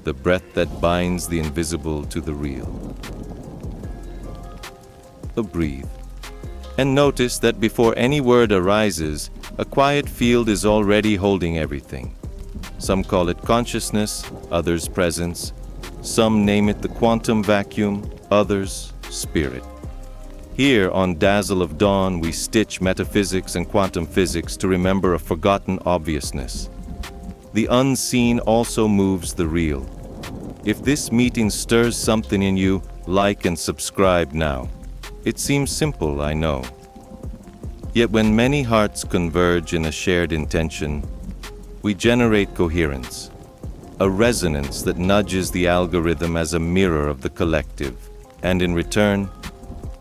the breath that binds the invisible to the real. So breathe, and notice that before any word arises, a quiet field is already holding everything. Some call it consciousness, others presence. Some name it the quantum vacuum, others spirit. Here on Dazzle of Dawn, we stitch metaphysics and quantum physics to remember a forgotten obviousness. The unseen also moves the real. If this meeting stirs something in you, like and subscribe now. It seems simple, I know. Yet when many hearts converge in a shared intention, we generate coherence, a resonance that nudges the algorithm as a mirror of the collective, and in return,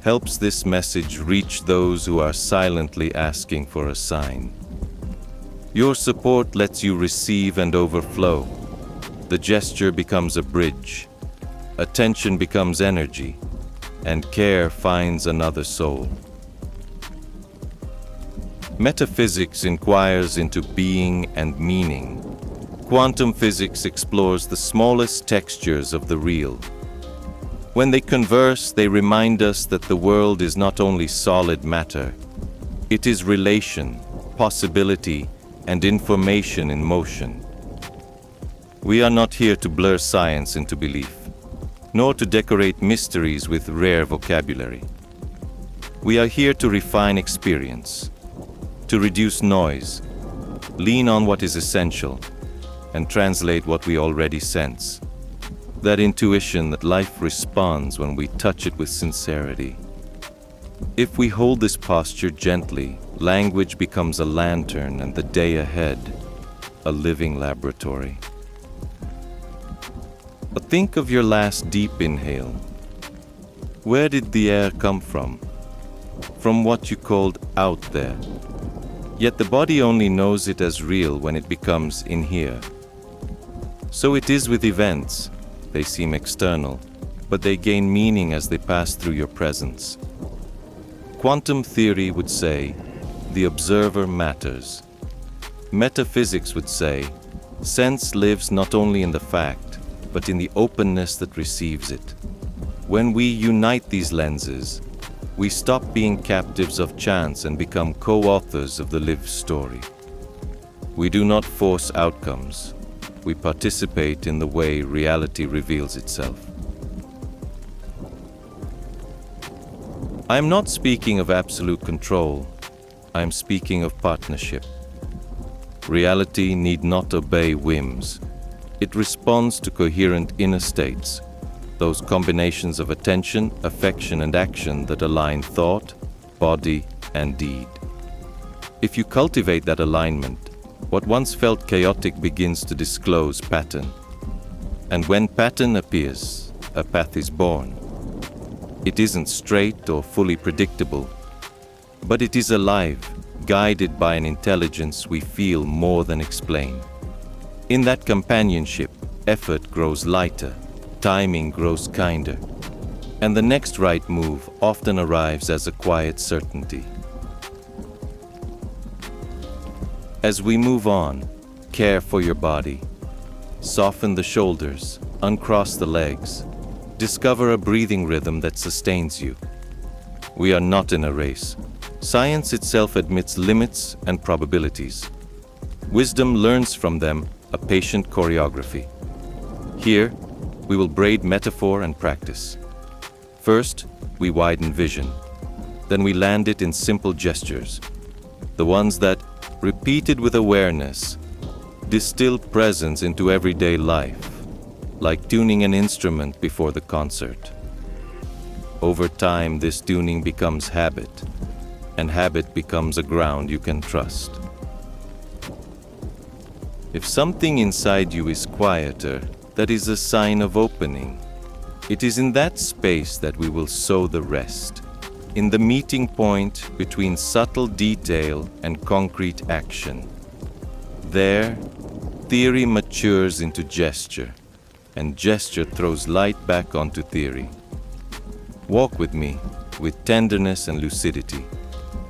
helps this message reach those who are silently asking for a sign. Your support lets you receive and overflow. The gesture becomes a bridge, attention becomes energy, and care finds another soul. Metaphysics inquires into being and meaning. Quantum physics explores the smallest textures of the real. When they converse, they remind us that the world is not only solid matter, it is relation, possibility, and information in motion. We are not here to blur science into belief, nor to decorate mysteries with rare vocabulary. We are here to refine experience, to reduce noise, lean on what is essential, and translate what we already sense. That intuition that life responds when we touch it with sincerity. If we hold this posture gently, language becomes a lantern and the day ahead, a living laboratory. But think of your last deep inhale. Where did the air come from? From what you called out there. Yet the body only knows it as real when it becomes in here. So it is with events. They seem external, but they gain meaning as they pass through your presence. Quantum theory would say, the observer matters. Metaphysics would say, sense lives not only in the fact, but in the openness that receives it. When we unite these lenses, we stop being captives of chance and become co-authors of the lived story. We do not force outcomes. We participate in the way reality reveals itself. I am not speaking of absolute control. I am speaking of partnership. Reality need not obey whims. It responds to coherent inner states, those combinations of attention, affection, and action that align thought, body, and deed. If you cultivate that alignment, what once felt chaotic begins to disclose pattern. And when pattern appears, a path is born. It isn't straight or fully predictable, but it is alive, guided by an intelligence we feel more than explain. In that companionship, effort grows lighter, timing grows kinder, and the next right move often arrives as a quiet certainty. As we move on, care for your body. Soften the shoulders, uncross the legs. Discover a breathing rhythm that sustains you. We are not in a race. Science itself admits limits and probabilities. Wisdom learns from them a patient choreography. Here, we will braid metaphor and practice. First, we widen vision. Then we land it in simple gestures. The ones that, repeated with awareness, distill presence into everyday life, like tuning an instrument before the concert. Over time, this tuning becomes habit, and habit becomes a ground you can trust. If something inside you is quieter, that is a sign of opening. It is in that space that we will sow the rest, in the meeting point between subtle detail and concrete action. There, theory matures into gesture, and gesture throws light back onto theory. Walk with me, with tenderness and lucidity,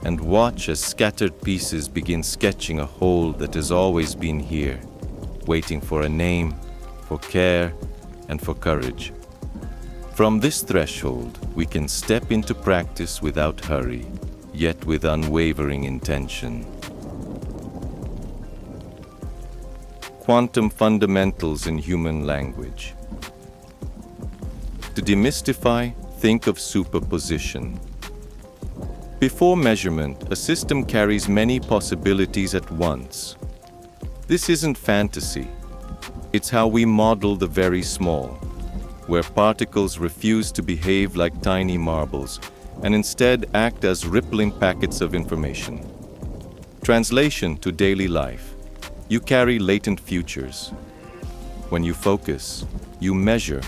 and watch as scattered pieces begin sketching a whole that has always been here, waiting for a name, for care, and for courage. From this threshold, we can step into practice without hurry, yet with unwavering intention. Quantum fundamentals in human language. To demystify, think of superposition. Before measurement, a system carries many possibilities at once. This isn't fantasy. It's how we model the very small, where particles refuse to behave like tiny marbles and instead act as rippling packets of information. Translation to daily life. You carry latent futures. When you focus, you measure.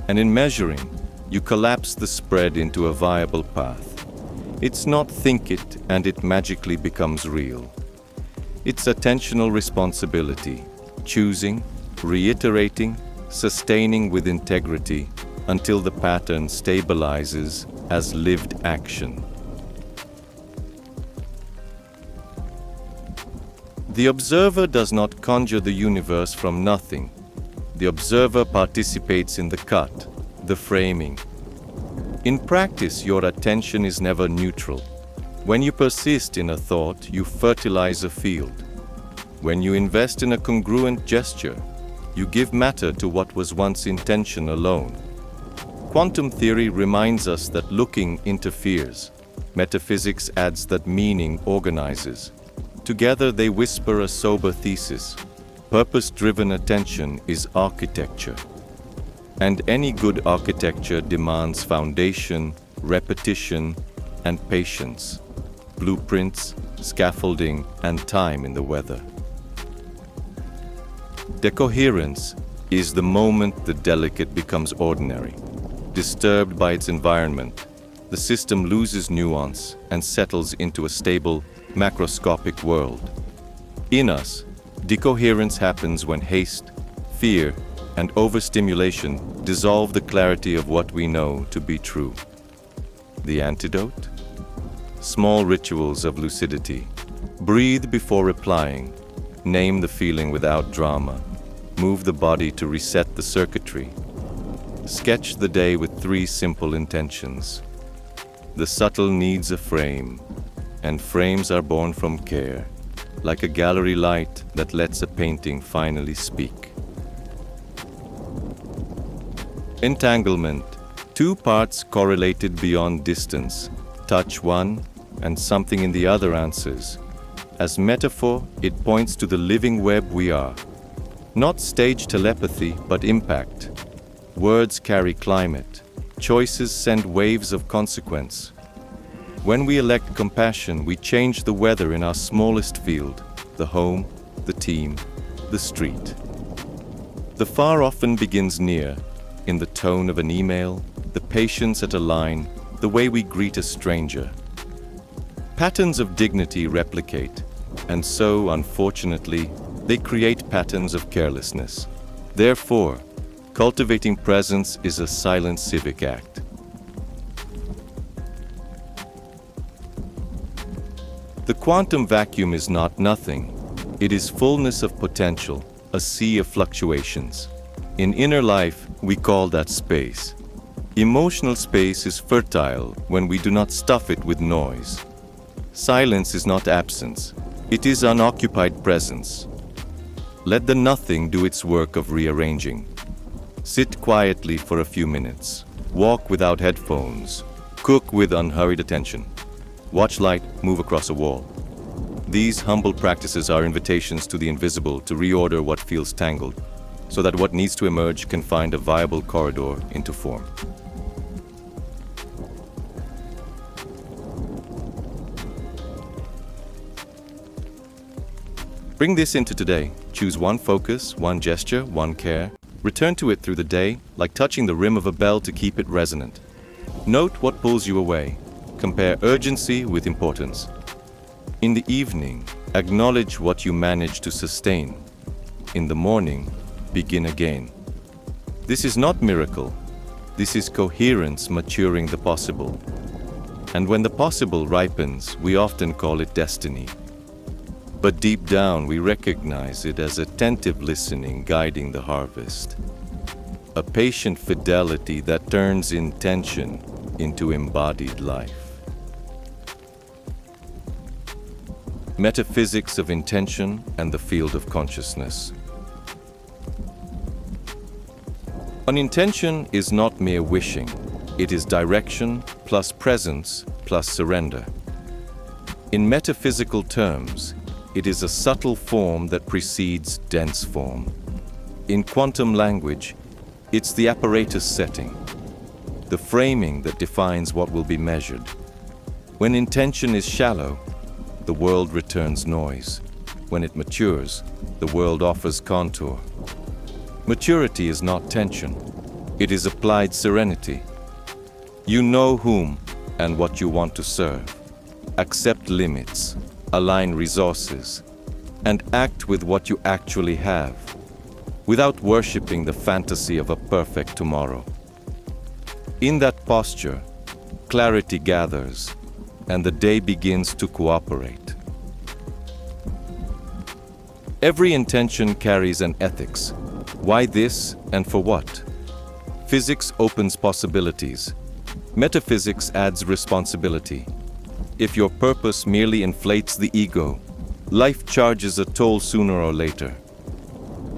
And in measuring, you collapse the spread into a viable path. It's not think it and it magically becomes real. It's attentional responsibility, choosing, reiterating, sustaining with integrity until the pattern stabilizes as lived action. The observer does not conjure the universe from nothing. The observer participates in the cut, the framing. In practice, your attention is never neutral. When you persist in a thought, you fertilize a field. When you invest in a congruent gesture, you give matter to what was once intention alone. Quantum theory reminds us that looking interferes. Metaphysics adds that meaning organizes. Together they whisper a sober thesis. Purpose-driven attention is architecture. And any good architecture demands foundation, repetition, and patience. Blueprints, scaffolding, and time in the weather. Decoherence is the moment the delicate becomes ordinary. Disturbed by its environment, the system loses nuance and settles into a stable, macroscopic world. In us, decoherence happens when haste, fear, and overstimulation dissolve the clarity of what we know to be true. The antidote? Small rituals of lucidity. Breathe before replying. Name the feeling without drama. Move the body to reset the circuitry. Sketch the day with 3 simple intentions. The subtle needs a frame, and frames are born from care, like a gallery light that lets a painting finally speak. Entanglement. 2 parts correlated beyond distance. Touch one, and something in the other answers. As metaphor, it points to the living web we are. Not stage telepathy, but impact. Words carry climate. Choices send waves of consequence. When we elect compassion, we change the weather in our smallest field, the home, the team, the street. The far often begins near, in the tone of an email, the patience at a line, the way we greet a stranger. Patterns of dignity replicate, and so, unfortunately, they create patterns of carelessness. Therefore, cultivating presence is a silent civic act. The quantum vacuum is not nothing. It is fullness of potential, a sea of fluctuations. In inner life, we call that space. Emotional space is fertile when we do not stuff it with noise. Silence is not absence. It is unoccupied presence. Let the nothing do its work of rearranging. Sit quietly for a few minutes. Walk without headphones. Cook with unhurried attention. Watch light move across a wall. These humble practices are invitations to the invisible to reorder what feels tangled, so that what needs to emerge can find a viable corridor into form. Bring this into today. Choose one focus, one gesture, one care. Return to it through the day, like touching the rim of a bell to keep it resonant. Note what pulls you away. Compare urgency with importance. In the evening, acknowledge what you manage to sustain. In the morning, begin again. This is not miracle. This is coherence maturing the possible. And when the possible ripens, we often call it destiny. But deep down, we recognize it as attentive listening guiding the harvest. A patient fidelity that turns intention into embodied life. Metaphysics of intention and the field of consciousness. An intention is not mere wishing. It is direction plus presence plus surrender. In metaphysical terms, it is a subtle form that precedes dense form. In quantum language, it's the apparatus setting, the framing that defines what will be measured. When intention is shallow, the world returns noise. When it matures, the world offers contour. Maturity is not tension. It is applied serenity. You know whom and what you want to serve. Accept limits, align resources, and act with what you actually have, without worshipping the fantasy of a perfect tomorrow. In that posture, clarity gathers, and the day begins to cooperate. Every intention carries an ethics. Why this and for what? Physics opens possibilities. Metaphysics adds responsibility. If your purpose merely inflates the ego, life charges a toll sooner or later.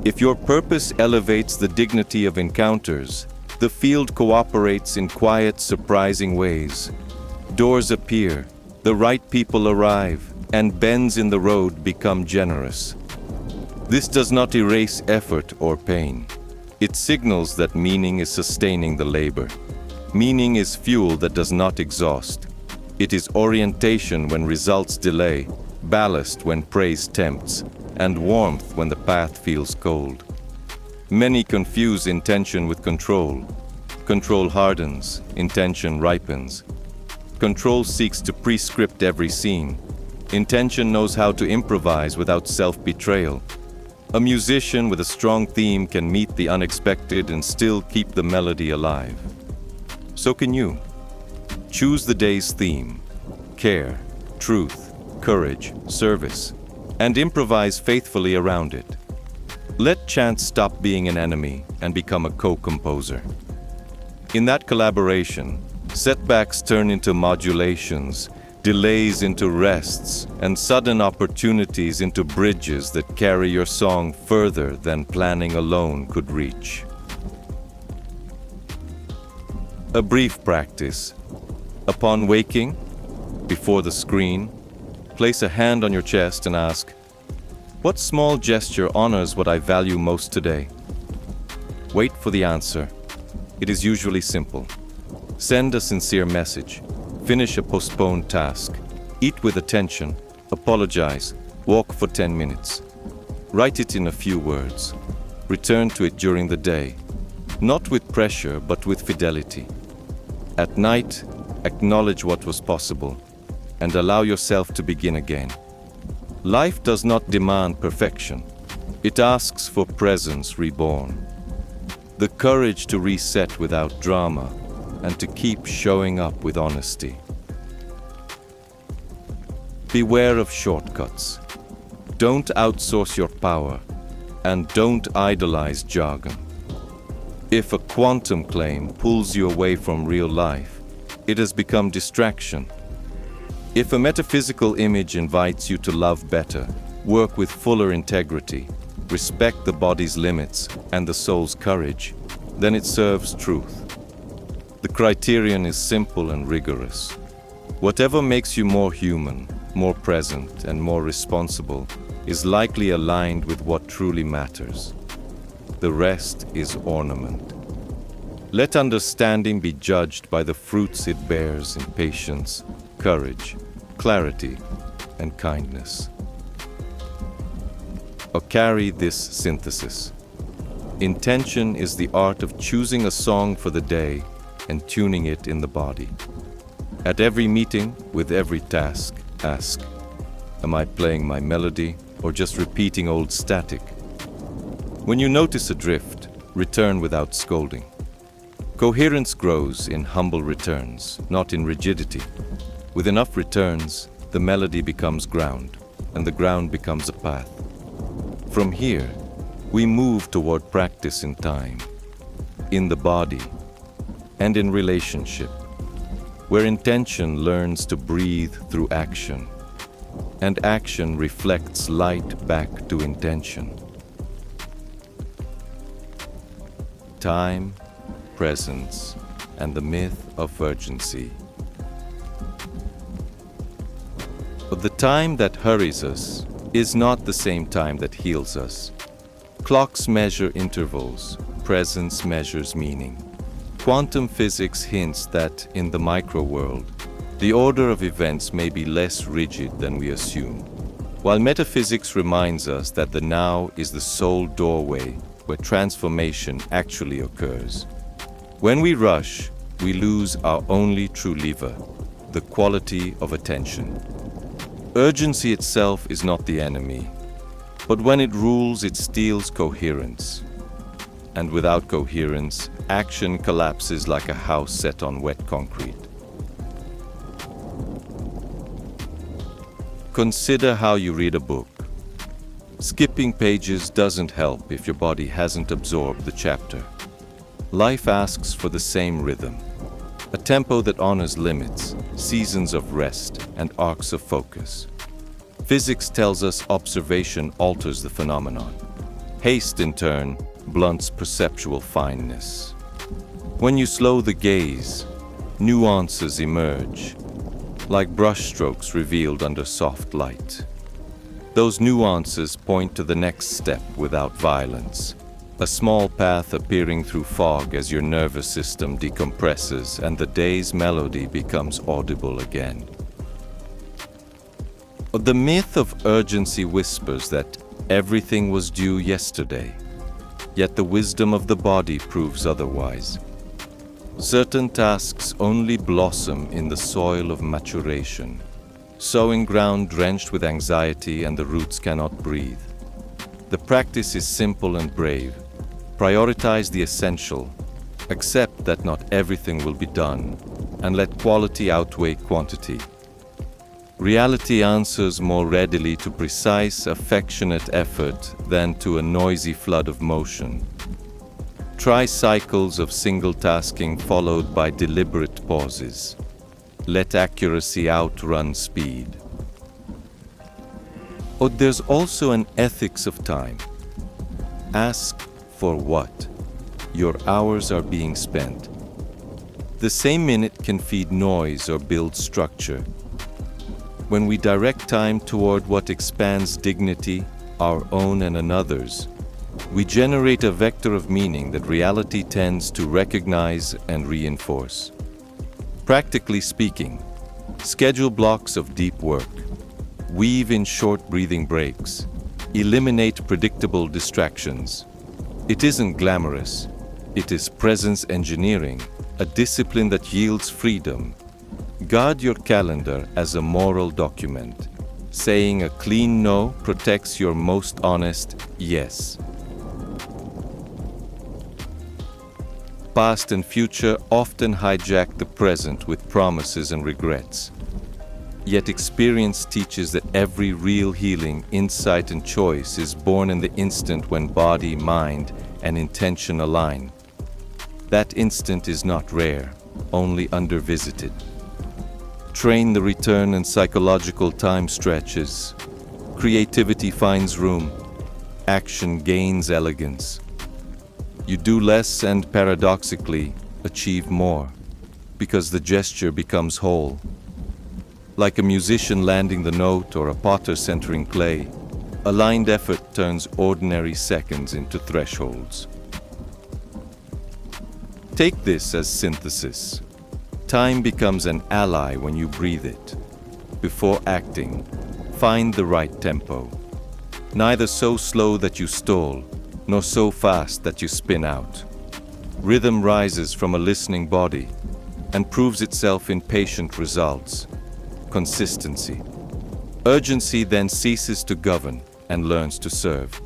If your purpose elevates the dignity of encounters, the field cooperates in quiet, surprising ways. Doors appear, the right people arrive, and bends in the road become generous. This does not erase effort or pain. It signals that meaning is sustaining the labor. Meaning is fuel that does not exhaust. It is orientation when results delay, ballast when praise tempts, and warmth when the path feels cold. Many confuse intention with control. Control hardens, intention ripens. Control seeks to prescript every scene. Intention knows how to improvise without self-betrayal. A musician with a strong theme can meet the unexpected and still keep the melody alive. So can you. Choose the day's theme: care, truth, courage, service, and improvise faithfully around it. Let chance stop being an enemy and become a co-composer. In that collaboration, setbacks turn into modulations, delays into rests, and sudden opportunities into bridges that carry your song further than planning alone could reach. A brief practice. Upon waking, before the screen, place a hand on your chest and ask, "What small gesture honors what I value most today?" Wait for the answer. It is usually simple. Send a sincere message. Finish a postponed task. Eat with attention. Apologize. Walk for 10 minutes. Write it in a few words. Return to it during the day. Not with pressure, but with fidelity. At night, acknowledge what was possible and allow yourself to begin again. Life does not demand perfection. It asks for presence reborn. The courage to reset without drama and to keep showing up with honesty. Beware of shortcuts. Don't outsource your power, and don't idolize jargon. If a quantum claim pulls you away from real life, it has become distraction. If a metaphysical image invites you to love better, work with fuller integrity, respect the body's limits and the soul's courage, then it serves truth. The criterion is simple and rigorous. Whatever makes you more human, more present, and more responsible is likely aligned with what truly matters. The rest is ornament. Let understanding be judged by the fruits it bears in patience, courage, clarity, and kindness. Or carry this synthesis. Intention is the art of choosing a song for the day and tuning it in the body. At every meeting, with every task, ask, am I playing my melody or just repeating old static? When you notice a drift, return without scolding. Coherence grows in humble returns, not in rigidity. With enough returns, the melody becomes ground. and the ground becomes a path. From here, we move toward practice in time, in the body, and in relationship, where intention learns to breathe through action, and action reflects light back to intention. Time, presence, and the myth of urgency. But the time that hurries us is not the same time that heals us. Clocks measure intervals, presence measures meaning. Quantum physics hints that in the micro-world, the order of events may be less rigid than we assume, while metaphysics reminds us that the now is the sole doorway where transformation actually occurs. When we rush, we lose our only true lever, the quality of attention. Urgency itself is not the enemy, but when it rules, it steals coherence. And without coherence, action collapses like a house set on wet concrete. Consider how you read a book. Skipping pages doesn't help if your body hasn't absorbed the chapter. Life asks for the same rhythm, a tempo that honors limits, seasons of rest, and arcs of focus. Physics tells us observation alters the phenomenon. Haste, in turn, blunts perceptual fineness. When you slow the gaze, nuances emerge, like brushstrokes revealed under soft light. Those nuances point to the next step without violence, a small path appearing through fog as your nervous system decompresses and the day's melody becomes audible again. The myth of urgency whispers that everything was due yesterday, yet the wisdom of the body proves otherwise. Certain tasks only blossom in the soil of maturation, sowing ground drenched with anxiety and the roots cannot breathe. The practice is simple and brave. Prioritize the essential, accept that not everything will be done, and let quality outweigh quantity. Reality answers more readily to precise, affectionate effort than to a noisy flood of motion. Try cycles of single tasking followed by deliberate pauses. Let accuracy outrun speed. But there's also an ethics of time. Ask for what your hours are being spent. The same minute can feed noise or build structure. When we direct time toward what expands dignity, our own and another's, we generate a vector of meaning that reality tends to recognize and reinforce. Practically speaking, schedule blocks of deep work, weave in short breathing breaks, eliminate predictable distractions. It isn't glamorous, it is presence engineering, a discipline that yields freedom. Guard your calendar as a moral document. Saying a clean no protects your most honest yes. Past and future often hijack the present with promises and regrets. Yet experience teaches that every real healing, insight, and choice is born in the instant when body, mind, and intention align. That instant is not rare, only undervisited. Train the return and psychological time stretches. Creativity finds room. Action gains elegance. You do less and paradoxically achieve more, because the gesture becomes whole. Like a musician landing the note or a potter centering clay, aligned effort turns ordinary seconds into thresholds. Take this as synthesis. Time becomes an ally when you breathe it. Before acting, find the right tempo. Neither so slow that you stall, nor so fast that you spin out. Rhythm rises from a listening body and proves itself in patient results. Consistency. Urgency then ceases to govern and learns to serve.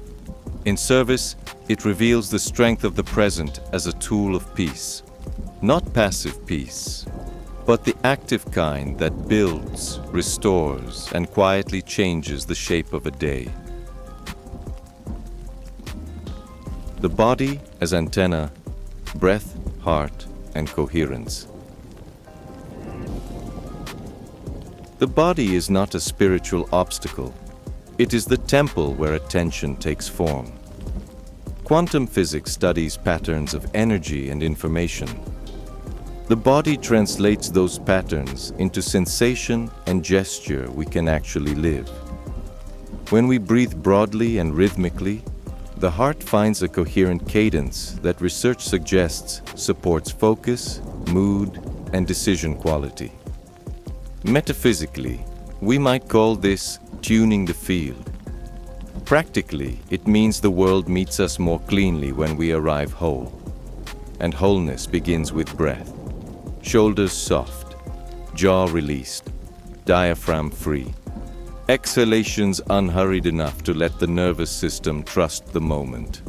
In service, it reveals the strength of the present as a tool of peace. Not passive peace, but the active kind that builds, restores, and quietly changes the shape of a day. The body as antenna, breath, heart, and coherence. The body is not a spiritual obstacle. It is the temple where attention takes form. Quantum physics studies patterns of energy and information. The body translates those patterns into sensation and gesture we can actually live. When we breathe broadly and rhythmically, the heart finds a coherent cadence that research suggests supports focus, mood, and decision quality. Metaphysically, we might call this tuning the field. Practically, it means the world meets us more cleanly when we arrive whole. And wholeness begins with breath. Shoulders soft, jaw released, diaphragm free. Exhalations unhurried enough to let the nervous system trust the moment.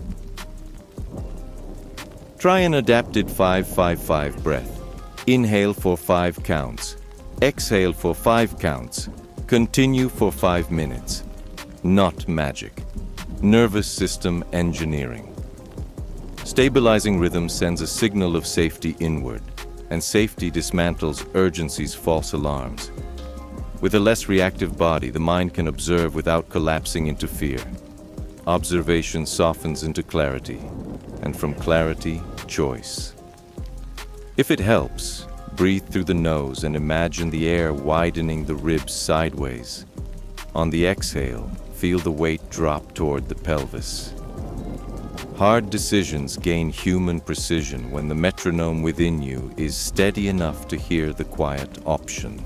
Try an adapted 5-5-5 breath. Inhale for 5 counts. Exhale for 5 counts. Continue for 5 minutes. Not magic. Nervous system engineering. Stabilizing rhythm sends a signal of safety inward, and safety dismantles urgency's false alarms. With a less reactive body, the mind can observe without collapsing into fear. Observation softens into clarity, and from clarity, choice. If it helps, breathe through the nose and imagine the air widening the ribs sideways. On the exhale, feel the weight drop toward the pelvis. Hard decisions gain human precision when the metronome within you is steady enough to hear the quiet option.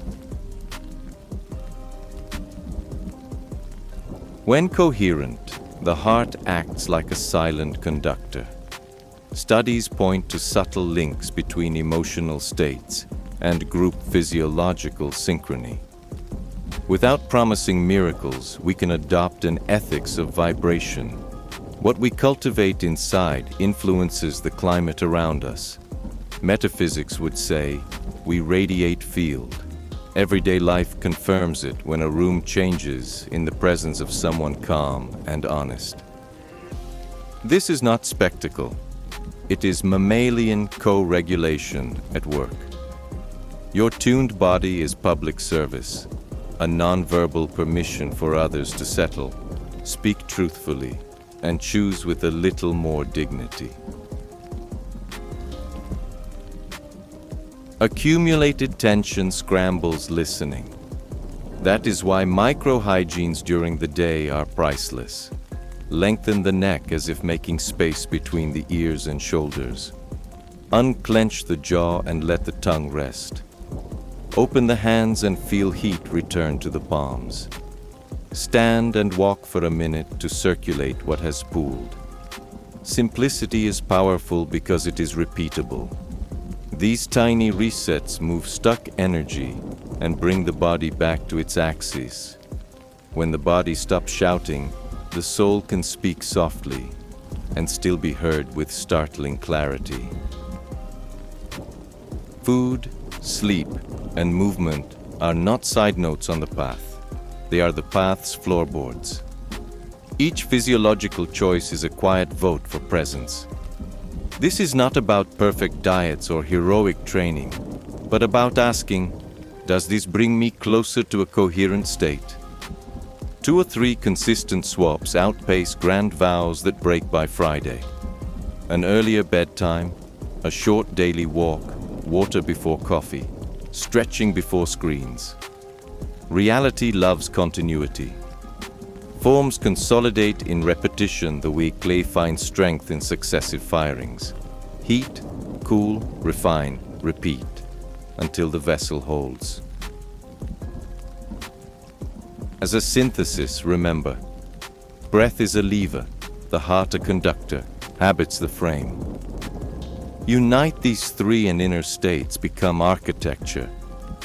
When coherent, the heart acts like a silent conductor. Studies point to subtle links between emotional states and group physiological synchrony. Without promising miracles, we can adopt an ethics of vibration. What we cultivate inside influences the climate around us. Metaphysics would say, we radiate field. Everyday life confirms it when a room changes in the presence of someone calm and honest. This is not spectacle. It is mammalian co-regulation at work. Your tuned body is public service, a non-verbal permission for others to settle, speak truthfully, and choose with a little more dignity. Accumulated tension scrambles listening. That is why micro-hygienes during the day are priceless. Lengthen the neck as if making space between the ears and shoulders. Unclench the jaw and let the tongue rest. Open the hands and feel heat return to the palms. Stand and walk for a minute to circulate what has pooled. Simplicity is powerful because it is repeatable. These tiny resets move stuck energy and bring the body back to its axis. When the body stops shouting, the soul can speak softly and still be heard with startling clarity. Food, sleep, and movement are not side notes on the path. They are the path's floorboards. Each physiological choice is a quiet vote for presence. This is not about perfect diets or heroic training, but about asking, does this bring me closer to a coherent state? 2 or 3 consistent swaps outpace grand vows that break by Friday. An earlier bedtime, a short daily walk, water before coffee, stretching before screens. Reality loves continuity. Forms consolidate in repetition the way clay finds strength in successive firings. Heat, cool, refine, repeat, until the vessel holds. As a synthesis, remember, breath is a lever, the heart a conductor, habits the frame. Unite these 3 and inner states become architecture,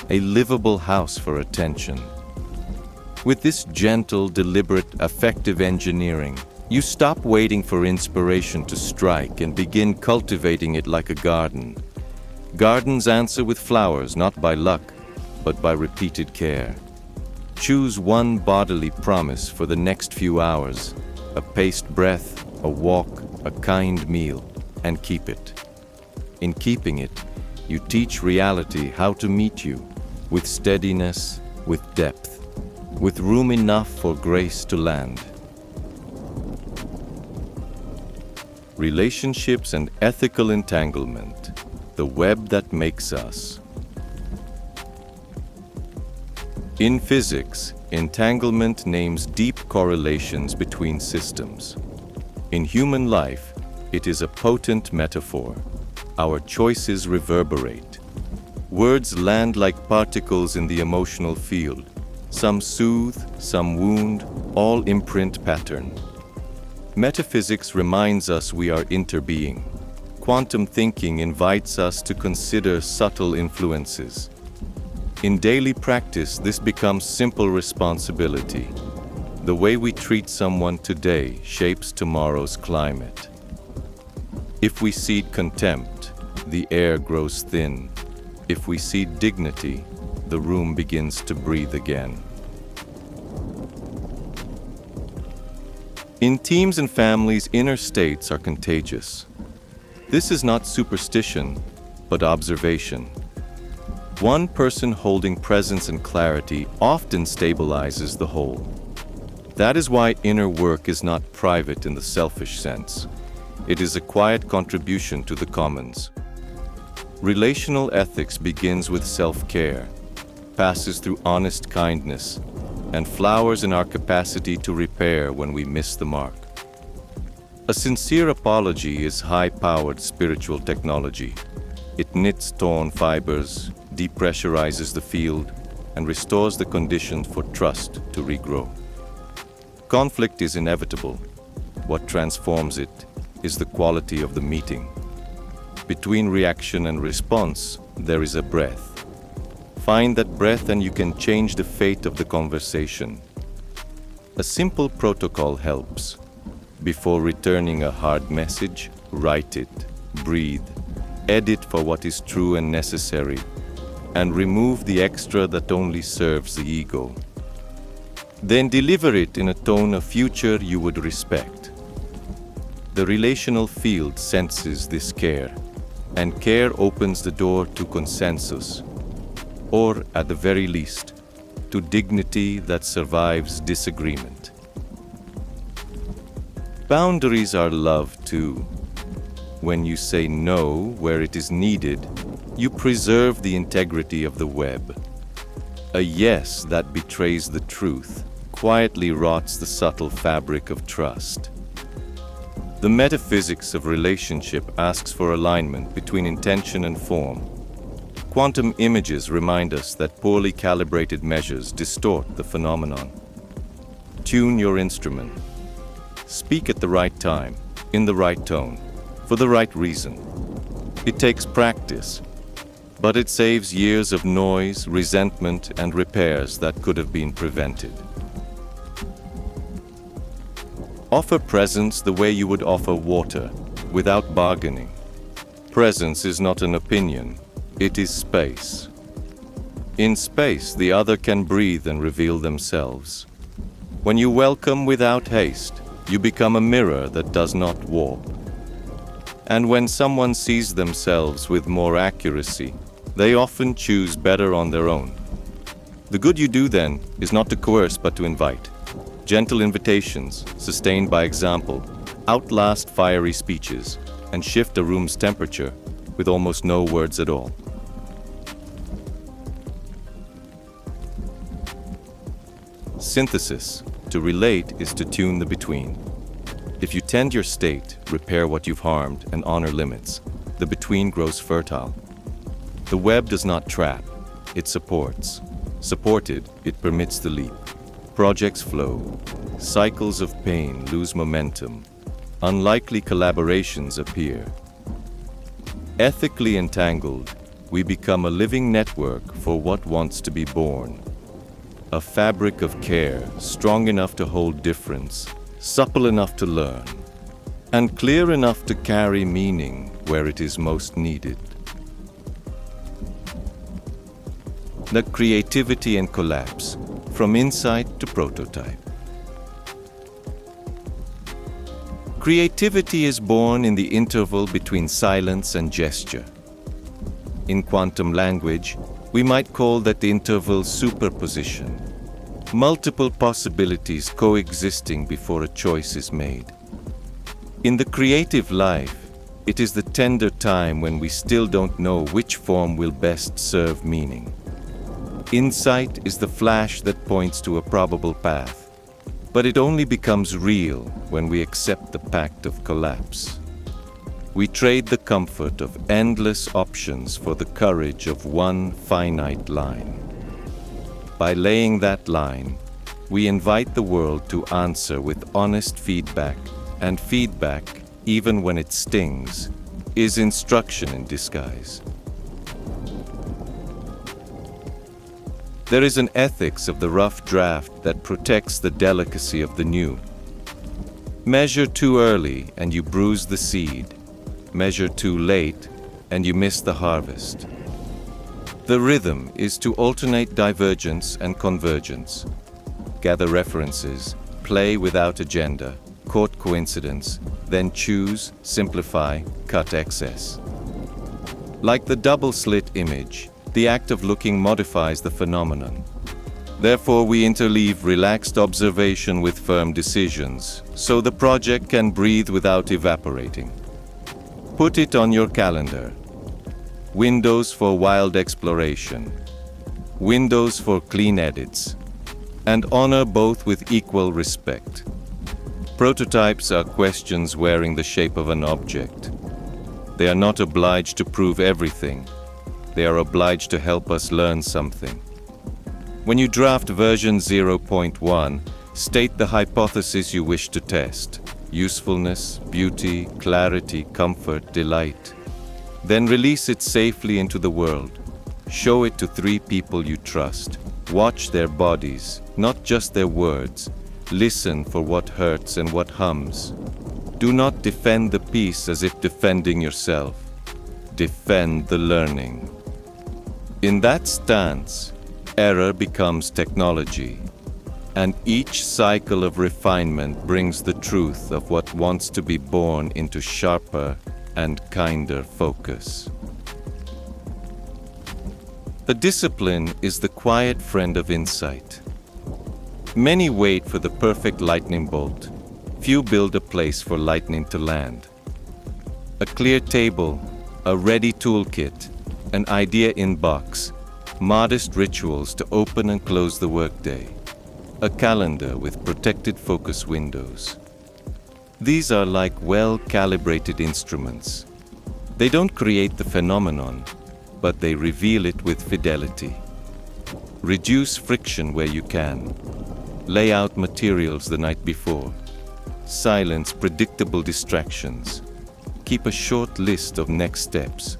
a livable house for attention. With this gentle, deliberate, effective engineering, you stop waiting for inspiration to strike and begin cultivating it like a garden. Gardens answer with flowers, not by luck, but by repeated care. Choose one bodily promise for the next few hours, a paced breath, a walk, a kind meal, and keep it. In keeping it, you teach reality how to meet you, with steadiness, with depth, with room enough for grace to land. Relationships and ethical entanglement, the web that makes us. In physics, entanglement names deep correlations between systems. In human life, it is a potent metaphor. Our choices reverberate. Words land like particles in the emotional field. Some soothe, some wound, all imprint pattern. Metaphysics reminds us we are interbeing. Quantum thinking invites us to consider subtle influences. In daily practice, this becomes simple responsibility. The way we treat someone today shapes tomorrow's climate. If we seed contempt, the air grows thin. If we seed dignity, the room begins to breathe again. In teams and families, inner states are contagious. This is not superstition, but observation. One person holding presence and clarity often stabilizes the whole. That is why inner work is not private in the selfish sense. It is a quiet contribution to the commons. Relational ethics begins with self-care, passes through honest kindness, and flowers in our capacity to repair when we miss the mark. A sincere apology is high-powered spiritual technology. It knits torn fibers, depressurizes the field, and restores the conditions for trust to regrow. Conflict is inevitable. What transforms it is the quality of the meeting. Between reaction and response, there is a breath. Find that breath and you can change the fate of the conversation. A simple protocol helps. Before returning a hard message, write it, breathe, edit for what is true and necessary, and remove the extra that only serves the ego. Then deliver it in a tone of future you would respect. The relational field senses this care, and care opens the door to consensus, or at the very least, to dignity that survives disagreement. Boundaries are love too. When you say no where it is needed, you preserve the integrity of the web. A yes that betrays the truth quietly rots the subtle fabric of trust. The metaphysics of relationship asks for alignment between intention and form. Quantum images remind us that poorly calibrated measures distort the phenomenon. Tune your instrument. Speak at the right time, in the right tone, for the right reason. It takes practice, but it saves years of noise, resentment, and repairs that could have been prevented. Offer presence the way you would offer water, without bargaining. Presence is not an opinion, it is space. In space, the other can breathe and reveal themselves. When you welcome without haste, you become a mirror that does not warp. And when someone sees themselves with more accuracy, they often choose better on their own. The good you do then is not to coerce but to invite. Gentle invitations, sustained by example, outlast fiery speeches and shift a room's temperature with almost no words at all. Synthesis. To relate is to tune the between. If you tend your state, repair what you've harmed, and honor limits, the between grows fertile. The web does not trap, it supports. Supported, it permits the leap. Projects flow. Cycles of pain lose momentum. Unlikely collaborations appear. Ethically entangled, we become a living network for what wants to be born. A fabric of care, strong enough to hold difference, supple enough to learn, and clear enough to carry meaning where it is most needed. the creativity and collapse, from insight to prototype. Creativity is born in the interval between silence and gesture. In quantum language, we might call that interval superposition, multiple possibilities coexisting before a choice is made. In the creative life, it is the tender time when we still don't know which form will best serve meaning. Insight is the flash that points to a probable path, but it only becomes real when we accept the pact of collapse. We trade the comfort of endless options for the courage of one finite line. By laying that line, we invite the world to answer with honest feedback, and feedback, even when it stings, is instruction in disguise. There is an ethics of the rough draft that protects the delicacy of the new. Measure too early and you bruise the seed. Measure too late and you miss the harvest. The rhythm is to alternate divergence and convergence. Gather references, play without agenda, court coincidence, then choose, simplify, cut excess. Like the double-slit image, the act of looking modifies the phenomenon. Therefore, we interleave relaxed observation with firm decisions, so the project can breathe without evaporating. Put it on your calendar. Windows for wild exploration. Windows for clean edits. And honor both with equal respect. Prototypes are questions wearing the shape of an object. They are not obliged to prove everything. They are obliged to help us learn something. When you draft version 0.1, state the hypothesis you wish to test: usefulness, beauty, clarity, comfort, delight. Then release it safely into the world. Show it to 3 people you trust. Watch their bodies, not just their words. Listen for what hurts and what hums. Do not defend the piece as if defending yourself. Defend the learning. In that stance, error becomes technology, and each cycle of refinement brings the truth of what wants to be born into sharper and kinder focus. The discipline is the quiet friend of insight. Many wait for the perfect lightning bolt. Few build a place for lightning to land. A clear table, a ready toolkit, an idea inbox, modest rituals to open and close the workday, a calendar with protected focus windows. These are like well-calibrated instruments. They don't create the phenomenon, but they reveal it with fidelity. Reduce friction where you can. Lay out materials the night before. Silence predictable distractions. Keep a short list of next steps.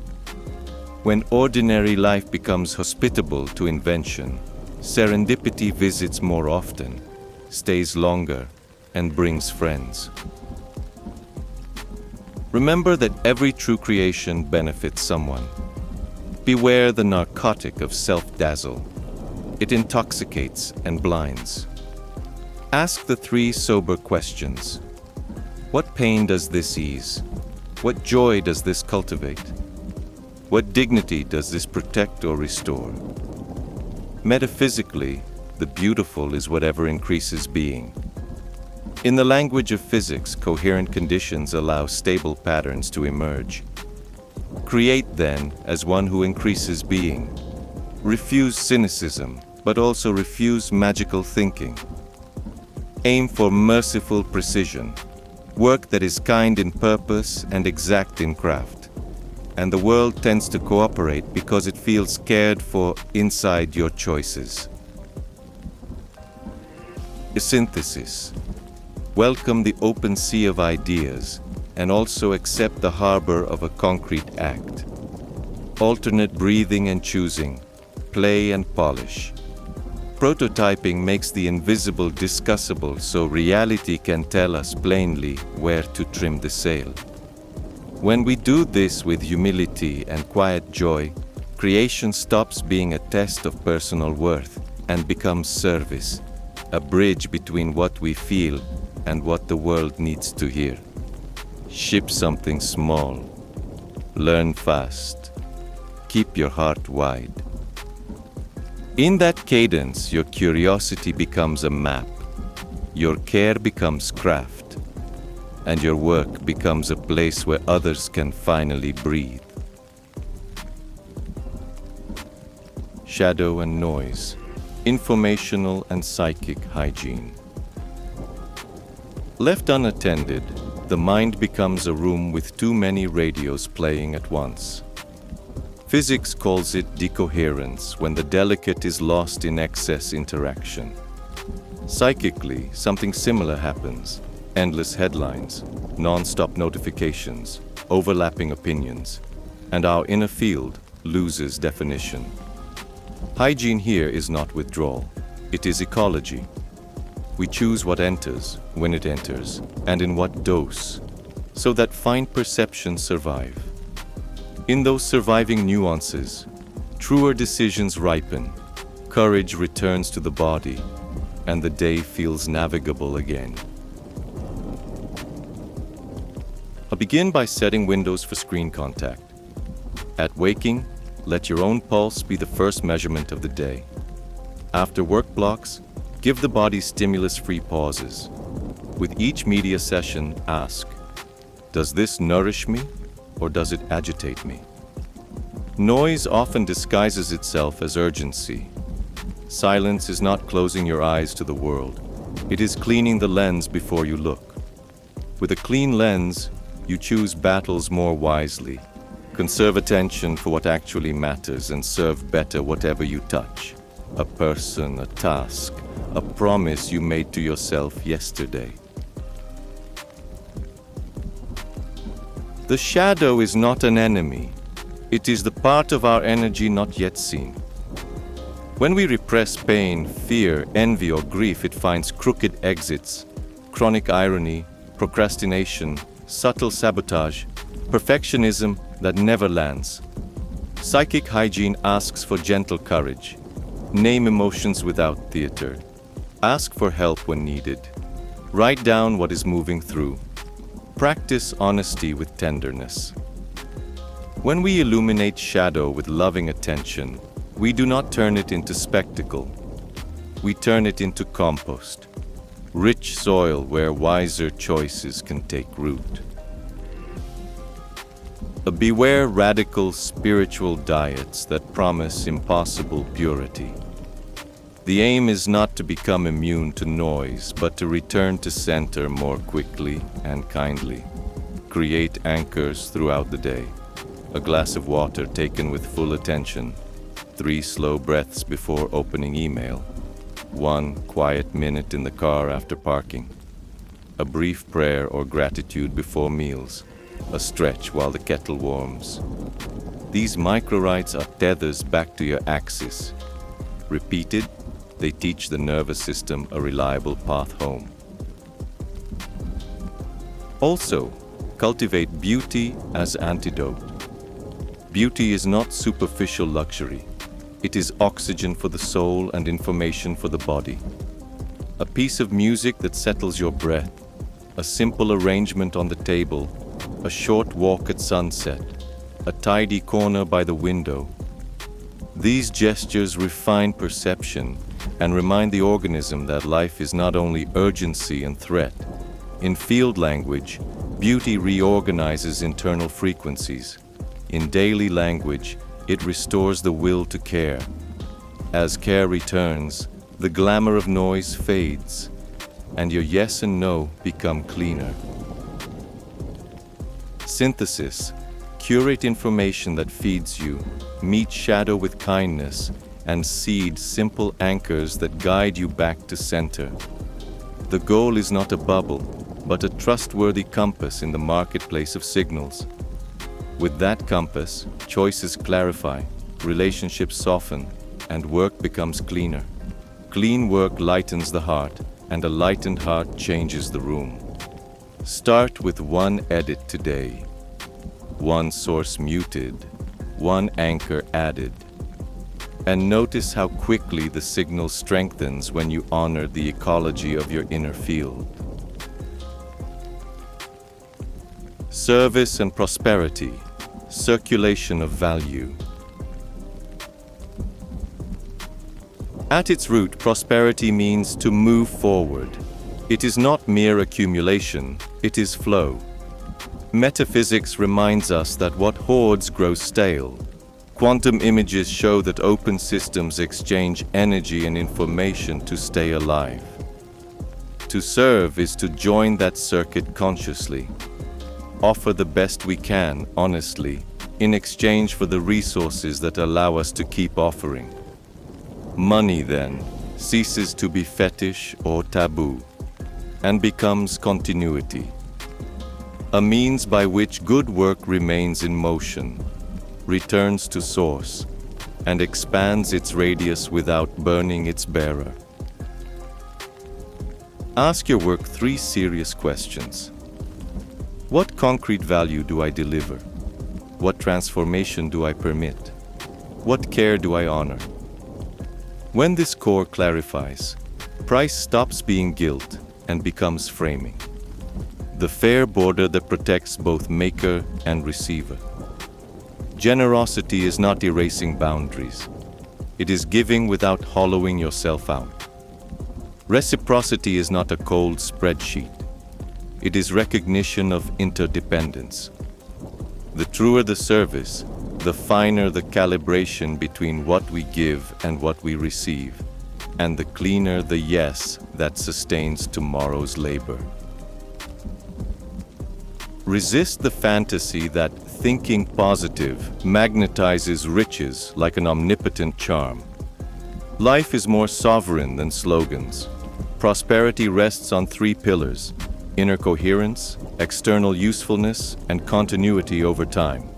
When ordinary life becomes hospitable to invention, serendipity visits more often, stays longer, and brings friends. Remember that every true creation benefits someone. Beware the narcotic of self-dazzle. It intoxicates and blinds. Ask the 3 sober questions. What pain does this ease? What joy does this cultivate? What dignity does this protect or restore? Metaphysically, the beautiful is whatever increases being. In the language of physics, coherent conditions allow stable patterns to emerge. Create, then, as one who increases being. Refuse cynicism, but also refuse magical thinking. Aim for merciful precision, work that is kind in purpose and exact in craft. And the world tends to cooperate because it feels cared for inside your choices. A synthesis. Welcome the open sea of ideas and also accept the harbor of a concrete act. Alternate breathing and choosing, play and polish. Prototyping makes the invisible discussable so reality can tell us plainly where to trim the sail. When we do this with humility and quiet joy, Creation stops being a test of personal worth and becomes service, a bridge between what we feel and what the world needs to hear. Ship something small. Learn fast. Keep your heart wide. In that cadence, your curiosity becomes a map, your care becomes craft, and your work becomes a place where others can finally breathe. Shadow and noise, informational and psychic hygiene. Left unattended, the mind becomes a room with too many radios playing at once. Physics calls it decoherence when the delicate is lost in excess interaction. Psychically, something similar happens. Endless headlines, non-stop notifications, overlapping opinions, and our inner field loses definition. Hygiene here is not withdrawal, it is ecology. We choose what enters, when it enters, and in what dose, so that fine perceptions survive. In those surviving nuances, truer decisions ripen, courage returns to the body, and the day feels navigable again. I'll begin by setting windows for screen contact. At waking, let your own pulse be the first measurement of the day. After work blocks, give the body stimulus-free pauses. With each media session, ask, does this nourish me or does it agitate me? Noise often disguises itself as urgency. Silence is not closing your eyes to the world. It is cleaning the lens before you look. With a clean lens, you choose battles more wisely. Conserve attention for what actually matters and serve better whatever you touch. A person, a task, a promise you made to yourself yesterday. The shadow is not an enemy. It is the part of our energy not yet seen. When we repress pain, fear, envy, or grief, it finds crooked exits, chronic irony, procrastination, subtle sabotage, perfectionism that never lands. Psychic hygiene asks for gentle courage. Name emotions without theater. Ask for help when needed. Write down what is moving through. Practice honesty with tenderness. When we illuminate shadow with loving attention, we do not turn it into spectacle. We turn it into compost, rich soil where wiser choices can take root. Beware radical spiritual diets that promise impossible purity. The aim is not to become immune to noise, but to return to center more quickly and kindly. Create anchors throughout the day. A glass of water taken with full attention. 3 slow breaths before opening email. 1 quiet minute in the car after parking. A brief prayer or gratitude before meals. A stretch while the kettle warms. These micro-rites are tethers back to your axis. Repeated, they teach the nervous system a reliable path home. Also, cultivate beauty as antidote. Beauty is not superficial luxury. It is oxygen for the soul and information for the body. A piece of music that settles your breath, a simple arrangement on the table, a short walk at sunset, a tidy corner by the window. These gestures refine perception and remind the organism that life is not only urgency and threat. In field language, beauty reorganizes internal frequencies. In daily language, it restores the will to care. As care returns, the glamour of noise fades, and your yes and no become cleaner. Synthesis. Curate information that feeds you, meet shadow with kindness, and seed simple anchors that guide you back to center. The goal is not a bubble, but a trustworthy compass in the marketplace of signals. With that compass, choices clarify, relationships soften, and work becomes cleaner. Clean work lightens the heart, and a lightened heart changes the room. Start with 1 edit today, 1 source muted, one anchor added. And notice how quickly the signal strengthens when you honor the ecology of your inner field. Service and prosperity, circulation of value. At its root, prosperity means to move forward. It is not mere accumulation, it is flow. Metaphysics reminds us that what hoards grows stale. Quantum images show that open systems exchange energy and information to stay alive. To serve is to join that circuit consciously. Offer the best we can, honestly, in exchange for the resources that allow us to keep offering. Money, then, ceases to be fetish or taboo, and becomes continuity. A means by which good work remains in motion, returns to source, and expands its radius without burning its bearer. Ask your work 3 serious questions. What concrete value do I deliver? What transformation do I permit? What care do I honor? When this core clarifies, price stops being guilt and becomes framing. The fair border that protects both maker and receiver. Generosity is not erasing boundaries. It is giving without hollowing yourself out. Reciprocity is not a cold spreadsheet. It is recognition of interdependence. The truer the service, the finer the calibration between what we give and what we receive, and the cleaner the yes that sustains tomorrow's labor. Resist the fantasy that thinking positive magnetizes riches like an omnipotent charm. Life is more sovereign than slogans. Prosperity rests on 3 pillars: inner coherence, external usefulness, and continuity over time.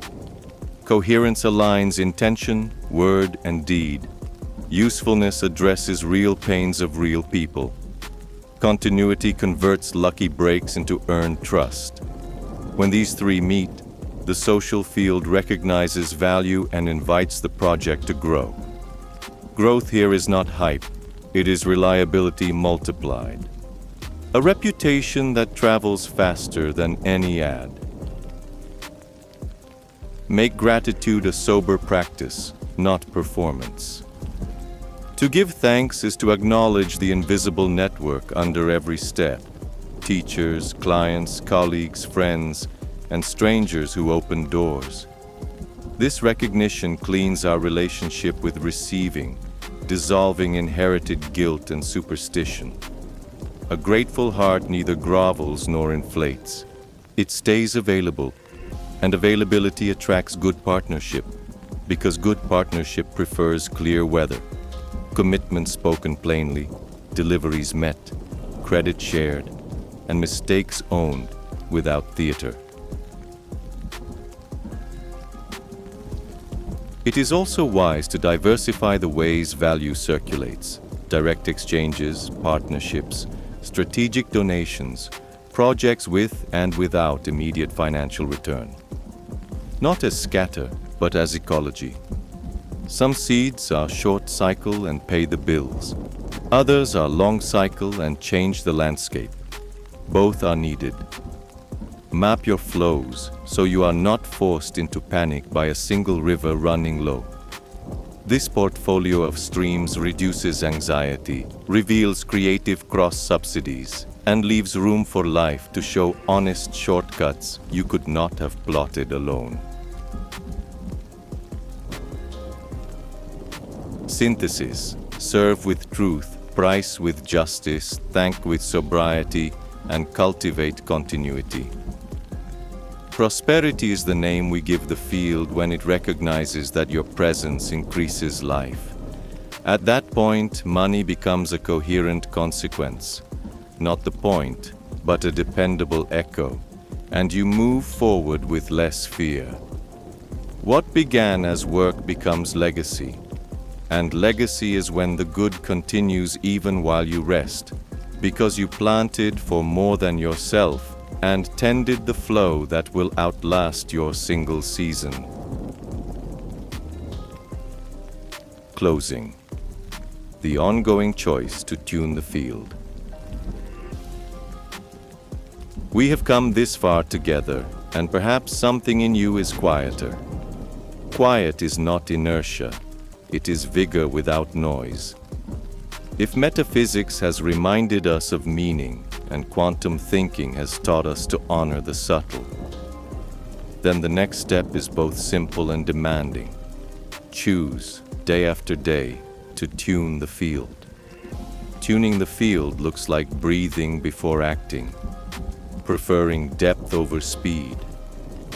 Coherence aligns intention, word, and deed. Usefulness addresses real pains of real people. Continuity converts lucky breaks into earned trust. When these 3 meet, the social field recognizes value and invites the project to grow. Growth here is not hype, it is reliability multiplied. A reputation that travels faster than any ad. Make gratitude a sober practice, not performance. To give thanks is to acknowledge the invisible network under every step. Teachers, clients, colleagues, friends, and strangers who open doors. This recognition cleans our relationship with receiving, dissolving inherited guilt and superstition. A grateful heart neither grovels nor inflates. It stays available, and availability attracts good partnership, because good partnership prefers clear weather. Commitments spoken plainly, deliveries met, credit shared, and mistakes owned without theater. It is also wise to diversify the ways value circulates: direct exchanges, partnerships, strategic donations, projects with and without immediate financial return. Not as scatter, but as ecology. Some seeds are short cycle and pay the bills. Others are long cycle and change the landscape. Both are needed. Map your flows so you are not forced into panic by a single river running low. This portfolio of streams reduces anxiety, reveals creative cross-subsidies, and leaves room for life to show honest shortcuts you could not have plotted alone. Synthesis: serve with truth, price with justice, thank with sobriety, and cultivate continuity. Prosperity is the name we give the field when it recognizes that your presence increases life. At that point, money becomes a coherent consequence, not the point, but a dependable echo, and you move forward with less fear. What began as work becomes legacy, and legacy is when the good continues even while you rest, because you planted for more than yourself and tended the flow that will outlast your single season. closing. The ongoing choice to tune the field. We have come this far together, and perhaps something in you is quieter. Quiet is not inertia, it is vigor without noise. If metaphysics has reminded us of meaning, and quantum thinking has taught us to honor the subtle, then the next step is both simple and demanding. Choose, day after day, to tune the field. Tuning the field looks like breathing before acting, preferring depth over speed,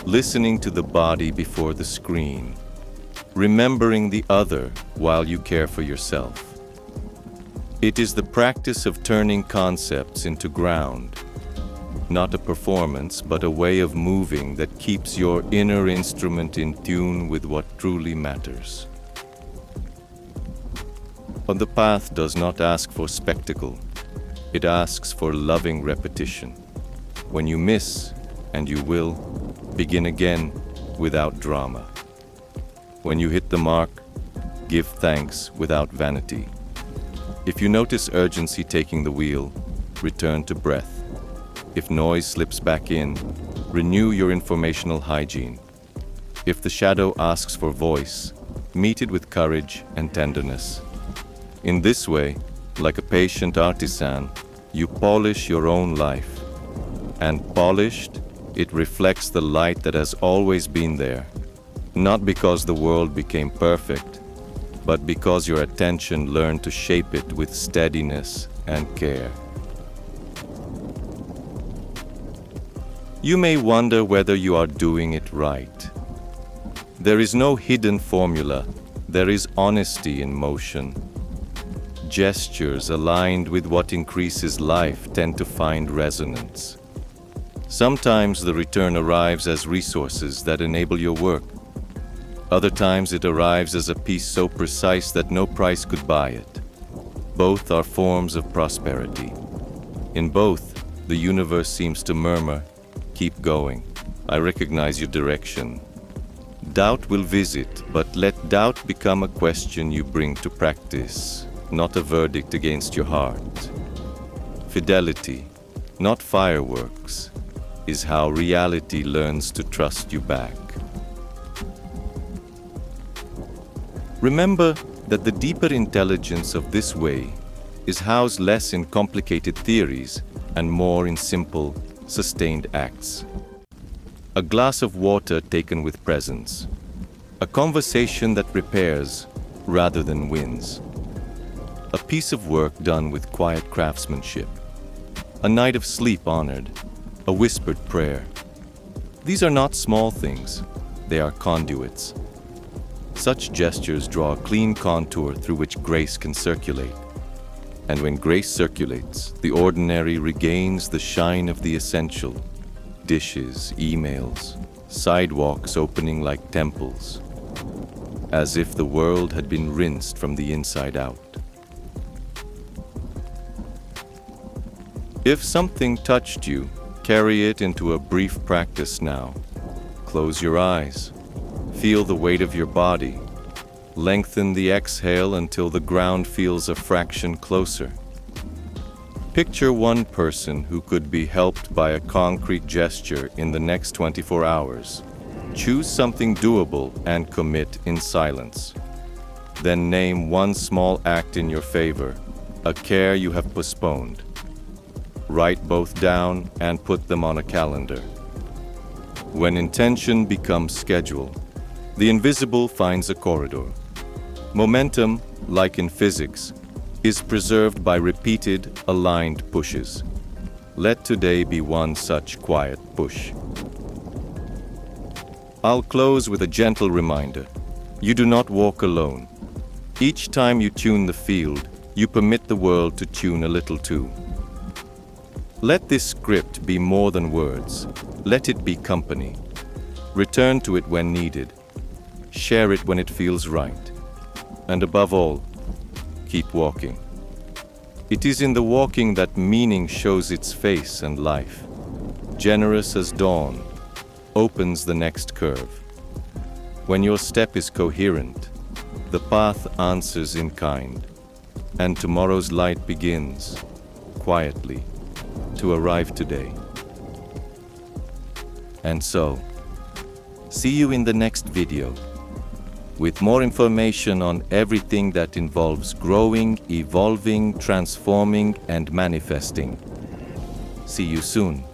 listening to the body before the screen, remembering the other while you care for yourself. It is the practice of turning concepts into ground, not a performance, but a way of moving that keeps your inner instrument in tune with what truly matters. But the path does not ask for spectacle, it asks for loving repetition. When you miss, and you will, begin again without drama. When you hit the mark, give thanks without vanity. If you notice urgency taking the wheel, return to breath. If noise slips back in, renew your informational hygiene. If the shadow asks for voice, meet it with courage and tenderness. In this way, like a patient artisan, you polish your own life. And polished, it reflects the light that has always been there, not because the world became perfect, but because your attention learned to shape it with steadiness and care. You may wonder whether you are doing it right. There is no hidden formula, there is honesty in motion. Gestures aligned with what increases life tend to find resonance. Sometimes the return arrives as resources that enable your work. Other times it arrives as a piece so precise that no price could buy it. Both are forms of prosperity. In both, the universe seems to murmur, "Keep going. I recognize your direction." Doubt will visit, but let doubt become a question you bring to practice, not a verdict against your heart. Fidelity, not fireworks, is how reality learns to trust you back. Remember that the deeper intelligence of this way is housed less in complicated theories and more in simple, sustained acts. A glass of water taken with presence. A conversation that repairs rather than wins. A piece of work done with quiet craftsmanship. A night of sleep honored. A whispered prayer. These are not small things, they are conduits. Such gestures draw a clean contour through which grace can circulate. And when grace circulates, the ordinary regains the shine of the essential. Dishes, emails, sidewalks opening like temples, as if the world had been rinsed from the inside out. If something touched you, carry it into a brief practice now. Close your eyes. Feel the weight of your body. Lengthen the exhale until the ground feels a fraction closer. Picture one person who could be helped by a concrete gesture in the next 24 hours. Choose something doable and commit in silence. Then name one small act in your favor, a care you have postponed. Write both down and put them on a calendar. When intention becomes schedule, the invisible finds a corridor. Momentum, like in physics, is preserved by repeated, aligned pushes. Let today be one such quiet push. I'll close with a gentle reminder. You do not walk alone. Each time you tune the field, you permit the world to tune a little too. Let this script be more than words. Let it be company. Return to it when needed. Share it when it feels right. And above all, keep walking. It is in the walking that meaning shows its face and life. Generous as dawn, opens the next curve. When your step is coherent, The path answers in kind, and tomorrow's light begins, quietly, to arrive today. And so, see you in the next video, with more information on everything that involves growing, evolving, transforming, and manifesting. See you soon.